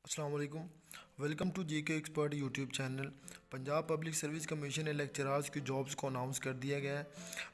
अस्सलाम वालेकुम। Welcome to जी के expert YouTube channel. Punjab public service commission ने लेक्चरार्स की जॉब्स को अनाउंस कर दिया गया है।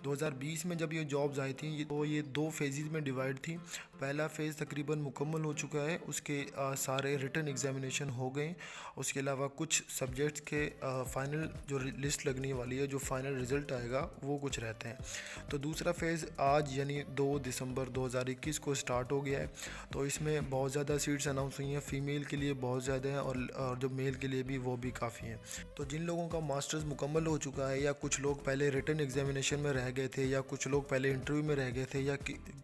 2020 में जब ये जॉब्स आई थी तो ये दो फेजेस में डिवाइड थी। पहला फ़ेज़ तकरीबन मुकम्मल हो चुका है, उसके सारे रिटन एग्जामिनेशन हो गए। उसके अलावा कुछ सब्जेक्ट्स के फ़ाइनल जो लिस्ट लगने वाली है, जो फ़ाइनल रिज़ल्ट आएगा वो कुछ रहते हैं। तो दूसरा फ़ेज़ आज यानी 2 दिसंबर 2021 को स्टार्ट हो गया है। तो इसमें बहुत ज़्यादा सीट्स अनाउंस हुई हैं, फ़ीमेल के लिए बहुत ज़्यादा हैं और जो मेल के लिए भी वो भी काफ़ी हैं। तो जिन लोगों का मास्टर्स मुकम्मल हो चुका है, या कुछ लोग पहले रिटन एग्जामिनेशन में रह गए थे, या कुछ लोग पहले इंटरव्यू में रह गए थे, या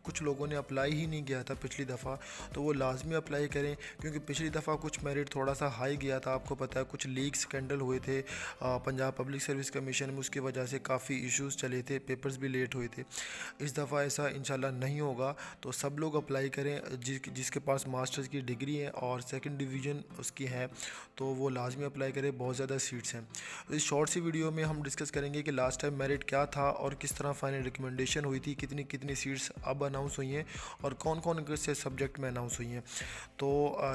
कुछ लोगों ने अप्लाई ही नहीं किया था पिछली दफ़ा, तो वो लाजमी अप्लाई करें। क्योंकि पिछली दफ़ा कुछ मेरिट थोड़ा सा हाई गया था, आपको पता है कुछ लीक स्कैंडल हुए थे पंजाब पब्लिक सर्विस कमीशन में, उसकी वजह से काफ़ी इश्यूज़ चले थे, पेपर्स भी लेट हुए थे। इस दफ़ा ऐसा इंशाल्लाह नहीं होगा। तो सब लोग अप्लाई करें जिसके पास मास्टर्स की डिग्री है और सेकंड डिवीज़न उसकी है, तो वो लाजमी अप्लाई करें। बहुत ज़्यादा सीट्स हैं। तो इस शॉर्ट सी वीडियो में हम डिस्कस करेंगे कि लास्ट टाइम मेरिट क्या था और किस तरह फाइनल रिकमेंडेशन हुई थी, कितनी कितनी सीट्स अब अनाउंस हुई हैं और कौन कौन से सब्जेक्ट में अनाउंस हुई हैं। तो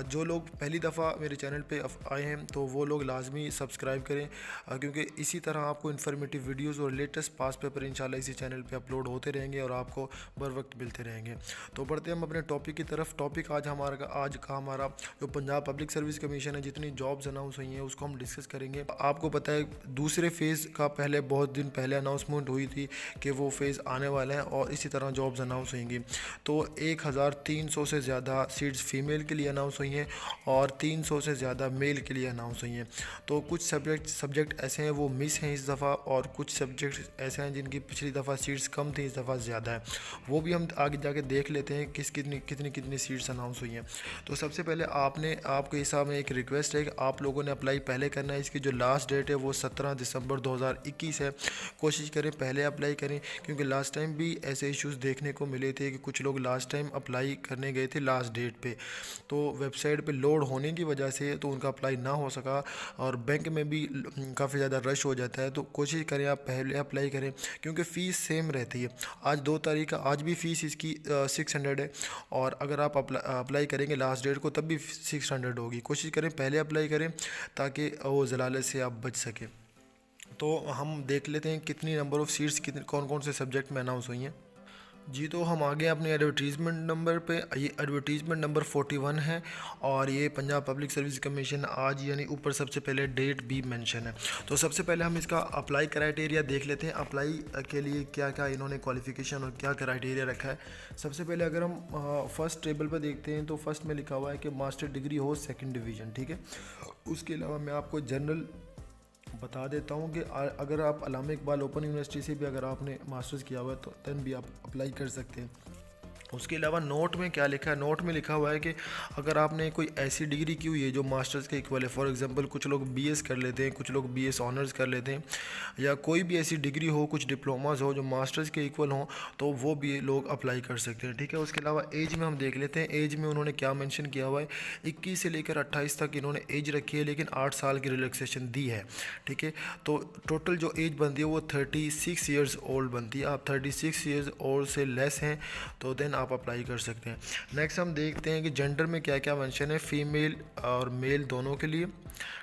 जो लोग पहली दफ़ा मेरे चैनल पे आए हैं तो वो लोग लाजमी सब्सक्राइब करें, क्योंकि इसी तरह आपको इन्फॉर्मेटिव वीडियोज़ और लेटेस्ट पास पेपर इंशाल्लाह इसी चैनल पे अपलोड होते रहेंगे और आपको बर वक्त मिलते रहेंगे। तो बढ़ते हम अपने टॉपिक की तरफ। टॉपिक आज हमारा जो पंजाब पब्लिक सर्विस कमीशन है, जितनी जॉब्स अनाउंस हुई हैं उसको हम डिस्कस करेंगे। आपको पता है दूसरे फेज़ का पहले बहुत दिन पहले अनाउंसमेंट हुई थी कि वो फेज़ आने वाला है और इसी तरह जॉब्स अनाउंस होंगी। तो 1300 से ज़्यादा सीट्स फ़ीमेल के लिए अनाउंस हुई हैं और 300 से ज़्यादा मेल के लिए अनाउंस हुई हैं। तो कुछ सब्जेक्ट ऐसे हैं वो मिस हैं इस दफ़ा, और कुछ सब्जेक्ट ऐसे हैं जिनकी पिछली दफ़ा सीट्स कम थी, इस दफ़ा ज़्यादा है। वो भी हम आगे जाके देख लेते हैं कितनी कितनी कितनी सीट्स अनाउंस हुई हैं। तो सबसे पहले आपके हिसाब में एक रिक्वेस्ट है कि आप लोगों ने अप्लाई पहले करना है। इसकी जो लास्ट डेट है वो 17 दिसंबर 2021 है। कोशिश करें पहले अप्लाई करें, क्योंकि लास्ट टाइम भी ऐसे इश्यूज़ देखने को मिले थे कि कुछ लोग लास्ट टाइम अप्लाई करने गए थे लास्ट डेट पे, तो वेबसाइट पे लोड होने की वजह से तो उनका अप्लाई ना हो सका, और बैंक में भी काफ़ी ज़्यादा रश हो जाता है। तो कोशिश करें आप पहले अप्लाई करें, क्योंकि फ़ीस सेम रहती है। आज 2 तारीख का, आज भी फ़ीस इसकी 600 है, और अगर आप अप्लाई करेंगे लास्ट डेट को तब भी 600 होगी। कोशिश करें पहले अप्लाई करें ताकि वो ज़लालत से आप बच सकें। तो हम देख लेते हैं कितनी नंबर ऑफ़ सीट्स कितने कौन कौन से सब्जेक्ट में अनाउंस हुई हैं। जी, तो हम आ गए अपने एडवर्टीज़मेंट नंबर पे। ये एडवर्टीज़मेंट नंबर 41 है, और ये पंजाब पब्लिक सर्विस कमीशन आज यानी ऊपर सबसे पहले डेट भी मेंशन है। तो सबसे पहले हम इसका अप्लाई क्राइटेरिया देख लेते हैं। अप्लाई के लिए क्या क्या इन्होंने क्वालिफ़िकेशन और क्या क्राइटेरिया रखा है। सबसे पहले अगर हम फर्स्ट टेबल पर देखते हैं तो फर्स्ट में लिखा हुआ है कि मास्टर डिग्री हो सेकेंड डिवीज़न, ठीक है। उसके अलावा मैं आपको जनरल बता देता हूँ कि अगर आप अल्लामा इकबाल ओपन यूनिवर्सिटी से भी अगर आपने मास्टर्स किया हुआ है तो दैन भी आप अप्लाई कर सकते हैं। उसके अलावा नोट में क्या लिखा है, नोट में लिखा हुआ है कि अगर आपने कोई ऐसी डिग्री की हुई है जो मास्टर्स के इक्वल है, फॉर एग्जांपल कुछ लोग बीएस कर लेते हैं, कुछ लोग बीएस ऑनर्स कर लेते हैं, या कोई भी ऐसी डिग्री हो, कुछ डिप्लोमास हो जो मास्टर्स के इक्वल हों, तो वो भी लोग अप्लाई कर सकते हैं, ठीक है। उसके अलावा एज में हम देख लेते हैं। एज में उन्होंने क्या मेंशन किया हुआ है, 21 से लेकर 28 तक इन्होंने एज रखी है, लेकिन 8 साल की रिलैक्सेशन दी है, ठीक है। तो टोटल जो एज बनती है वो 36 ईयर्स ओल्ड बनती है। आप 36 ईयर्स ओल्ड से लेस हैं तो देन आप अप्लाई कर सकते हैं। नेक्स्ट हम देखते हैं कि जेंडर में क्या क्या मेंशन है, फ़ीमेल और मेल दोनों के लिए,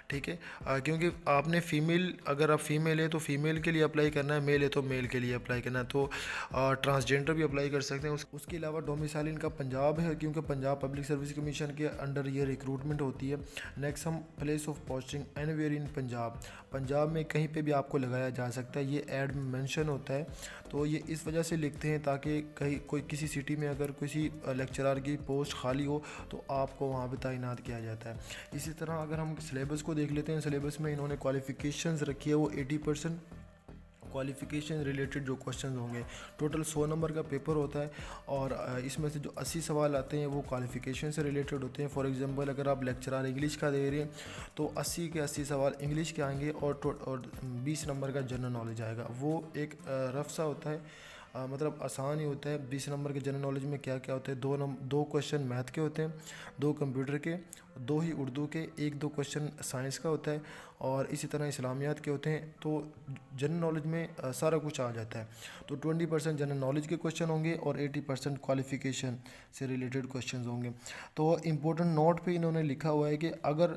ठीक है। क्योंकि आपने फ़ीमेल, अगर आप फ़ीमेल है तो फ़ीमेल के लिए अप्लाई करना है, मेल है तो मेल के लिए अप्लाई करना है। तो ट्रांसजेंडर भी अप्लाई कर सकते हैं। उसके अलावा डोमिसाइल इनका पंजाब है, क्योंकि पंजाब पब्लिक सर्विस कमीशन के अंडर ये रिक्रूटमेंट होती है। नेक्स्ट हम place of posting anywhere in Punjab, Punjab में कहीं पे भी आपको लगाया जा सकता है, ये ऐड में मेंशन होता है। तो ये इस वजह से लिखते हैं ताकि कहीं कोई किसी सिटी में अगर किसी लेक्चरर की पोस्ट खाली हो तो आपको वहाँ पे तैनात किया जाता है। इसी तरह अगर हम सिलेबस को देख लेते हैं, सिलेबस में इन्होंने क्वालिफ़िकेशंस रखी है वो 80% क्वालिफ़िकेशन रिलेटेड जो क्वेश्चन होंगे। टोटल 100 नंबर का पेपर होता है, और इसमें से जो 80 सवाल आते हैं वो क्वालिफ़िकेशन से रिलेटेड होते हैं। फॉर एग्जांपल अगर आप लेक्चरर इंग्लिश का दे रहे हैं तो 80 के 80 सवाल इंग्लिश के आएंगे, और 20 नंबर का जनरल नॉलेज आएगा। वो एक रफ सा होता है, मतलब आसान ही होता है। 20 नंबर के जनरल नॉलेज में क्या क्या होता है, दो क्वेश्चन मैथ के होते हैं, 2 कंप्यूटर के, 2 ही उर्दू के, 1-2 क्वेश्चन साइंस का होता है और इसी तरह इस्लामियात के होते हैं। तो जनरल नॉलेज में सारा कुछ आ जाता है। तो 20% जनरल नॉलेज के क्वेश्चन होंगे और 80% क्वालिफ़िकेशन से रिलेटेड क्वेश्चन होंगे। तो इम्पोर्टेंट नोट पे इन्होंने लिखा हुआ है कि अगर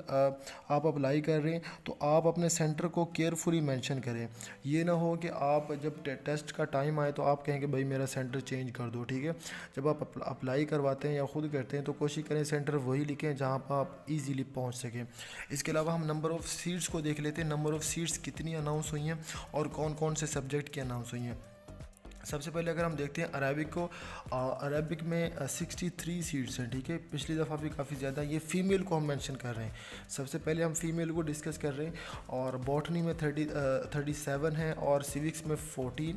आप अप्लाई कर रहे हैं तो आप अपने सेंटर को केयरफुली मेंशन करें। ये ना हो कि आप जब टेस्ट का टाइम आए तो आप कहें कि भाई मेरा सेंटर चेंज कर दो, ठीक है। जब आप अप्लाई करवाते हैं या ख़ुद करते हैं तो कोशिश करें सेंटर वही लिखें जहाँ पर आप इजीली पहुँच सकें। इसके अलावा हम नंबर ऑफ़ सीट्स को देख लेते हैं। नंबर ऑफ़ सीट्स कितनी अनाउंस हुई हैं और कौन कौन से सब्जेक्ट की अनाउंस हुई हैं। सबसे पहले अगर हम देखते हैं अरेबिक को, अरेबिक में 63 सीट्स हैं, ठीक है। पिछली दफ़ा भी काफ़ी ज़्यादा, ये फ़ीमेल को हम मेंशन कर रहे हैं। सबसे पहले हम फ़ीमेल को डिस्कस कर रहे हैं। और बॉटनी में 37 हैं और सिविक्स में 14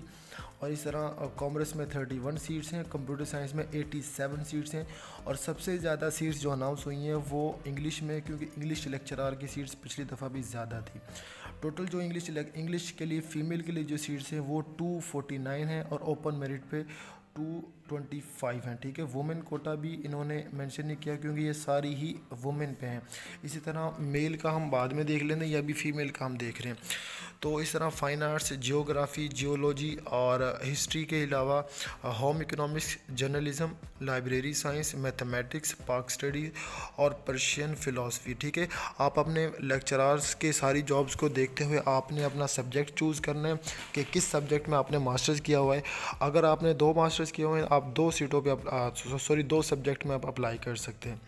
और इस तरह कॉमर्स में 31 सीट्स हैं, कंप्यूटर साइंस में 87 सीट्स हैं। और सबसे ज़्यादा सीट्स जो अनाउंस हुई हैं वो इंग्लिश में, क्योंकि इंग्लिश लेक्चरार की सीट्स पिछली दफ़ा भी ज़्यादा थी। टोटल जो इंग्लिश के लिए फ़ीमेल के लिए जो सीट्स हैं वो 249 हैं और ओपन मेरिट पे 225 हैं, ठीक है। वुमेन कोटा भी इन्होंने मेंशन नहीं किया क्योंकि ये सारी ही वुमेन पे हैं। इसी तरह मेल का हम बाद में देख लेंगे या भी फ़ीमेल का हम देख रहे हैं। तो इस तरह फ़ाइन आर्ट्स, जियोग्राफ़ी, जियोलॉजी और हिस्ट्री के अलावा home economics, journalism, library science, mathematics, पाक स्टडी और पर्शियन फ़िलासफ़ी, ठीक है। आप अपने लेक्चरार्स के सारी जॉब्स को देखते हुए आपने अपना सब्जेक्ट चूज़ करना है कि किस सब्जेक्ट में आपने मास्टर्स किया हुआ है। अगर आपने 2 मास्टर्स किए हुए हैं आप 2 सीटों पे 2 सब्जेक्ट में आप अप्लाई कर सकते हैं।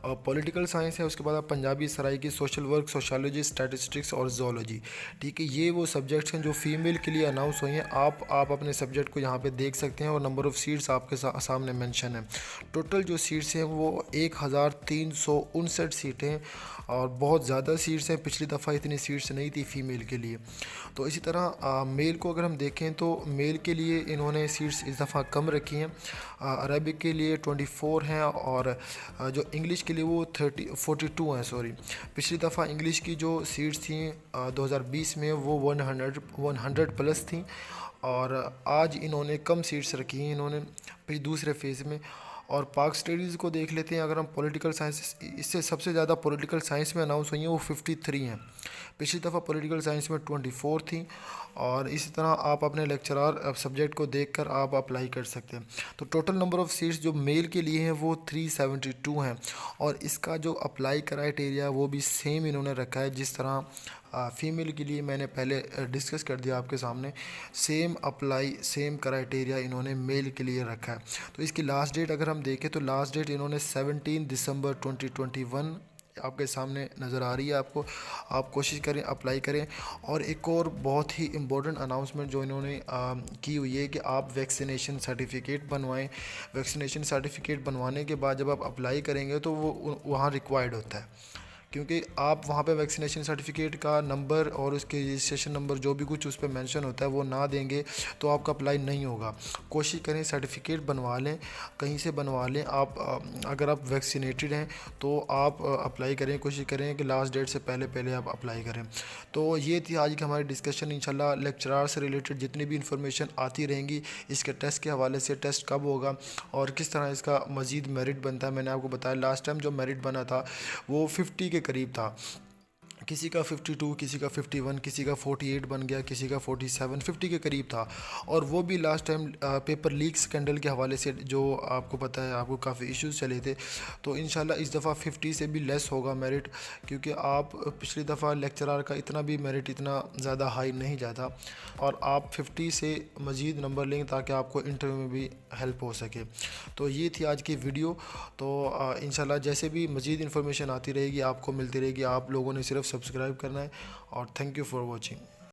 और पॉलिटिकल साइंस है, उसके बाद आप Punjabi, Saraiki, social work, sociology, statistics और ज़ूलॉजी, ठीक है। ये वो सब्जेक्ट्स हैं जो फीमेल के लिए अनाउंस हुए हैं। आप अपने सब्जेक्ट को यहाँ पे देख सकते हैं और नंबर ऑफ़ सीट्स आपके सामने मेंशन है। टोटल जो सीट्स हैं वो 1359 सीटें हैं और बहुत ज़्यादा सीट्स हैं। पिछली दफ़ा इतनी सीट्स नहीं थी फ़ीमेल के लिए। तो इसी तरह मेल को अगर हम देखें तो मेल के लिए इन्होंने सीट्स इस दफ़ा कम रखी हैं। अरबिक के लिए 24 हैं और जो इंग्लिश के लिए वो 42 हैं, सॉरी। पिछली दफ़ा इंग्लिश की जो सीट्स थी 2020 में वो 100 प्लस थी और आज इन्होंने कम सीट्स रखी हैं इन्होंने फिर दूसरे फेज़ में। और पाक स्टडीज़ को देख लेते हैं। अगर हम पॉलिटिकल साइंस, इससे सबसे ज़्यादा पॉलिटिकल साइंस में अनाउंस हुई हैं वो 53 हैं। पिछली दफ़ा पॉलिटिकल साइंस में 24 थी। और इसी तरह आप अपने लेक्चरार सब्जेक्ट को देखकर आप अप्लाई कर सकते हैं। तो टोटल नंबर ऑफ़ सीट्स जो मेल के लिए हैं वो 372 हैं और इसका जो अप्लाई क्राइटेरिया वो भी सेम इन्होंने रखा है जिस तरह फ़ीमेल के लिए मैंने पहले डिस्कस कर दिया आपके सामने। सेम अप्लाई, सेम क्राइटेरिया इन्होंने मेल के लिए रखा है। तो इसकी लास्ट डेट अगर हम देखें तो लास्ट डेट इन्होंने 17 दिसंबर 2021 आपके सामने नज़र आ रही है आपको। आप कोशिश करें, अप्लाई करें। और एक और बहुत ही इम्पोर्टेंट अनाउंसमेंट जो इन्होंने की हुई है कि आप वैक्सीनेशन सर्टिफिकेट बनवाएं। वैक्सीनेशन सर्टिफिकेट बनवाने के बाद जब आप अप्लाई करेंगे तो वो वहाँ रिक्वायर्ड होता है, क्योंकि आप वहाँ पे वैक्सीनेशन सर्टिफिकेट का नंबर और उसके रजिस्ट्रेशन नंबर जो भी कुछ उस पर मेंशन होता है वो ना देंगे तो आपका अप्लाई नहीं होगा। कोशिश करें सर्टिफिकेट बनवा लें, कहीं से बनवा लें। आप अगर आप वैक्सीनेटेड हैं तो आप अप्लाई करें, कोशिश करें कि लास्ट डेट से पहले आप अप्लाई करें। तो ये थी आज की हमारी डिस्कशन। इंशाल्लाह लेक्चरार से रिलेटेड जितनी भी इंफॉर्मेशन आती रहेंगी, इसके टेस्ट के हवाले से, टेस्ट कब होगा और किस तरह इसका मज़ीद मेरिट बनता है। मैंने आपको बताया लास्ट टाइम जो मेरिट बना था वो 50 के करीब था। किसी का 52, किसी का 51, किसी का 48 बन गया, किसी का 47, 50 के करीब था। और वो भी last time paper leak scandal के हवाले से जो आपको पता है, आपको काफ़ी इश्यूज चले थे। तो इंशाल्लाह इस दफ़ा 50 से भी लेस होगा मेरिट, क्योंकि आप पिछली दफ़ा लेक्चरार का इतना भी मेरिट इतना ज़्यादा हाई नहीं जाता और आप 50 से मज़ीद नंबर लेंगे ताकि आपको इंटरव्यू में भी हेल्प हो सके। तो ये थी आज की वीडियो। तो इंशाल्लाह जैसे भी मज़ीद इन्फॉर्मेशन आती रहेगी आपको मिलती रहेगी। आप लोगों ने सिर्फ सब्सक्राइब करना है और थैंक यू फॉर वॉचिंग।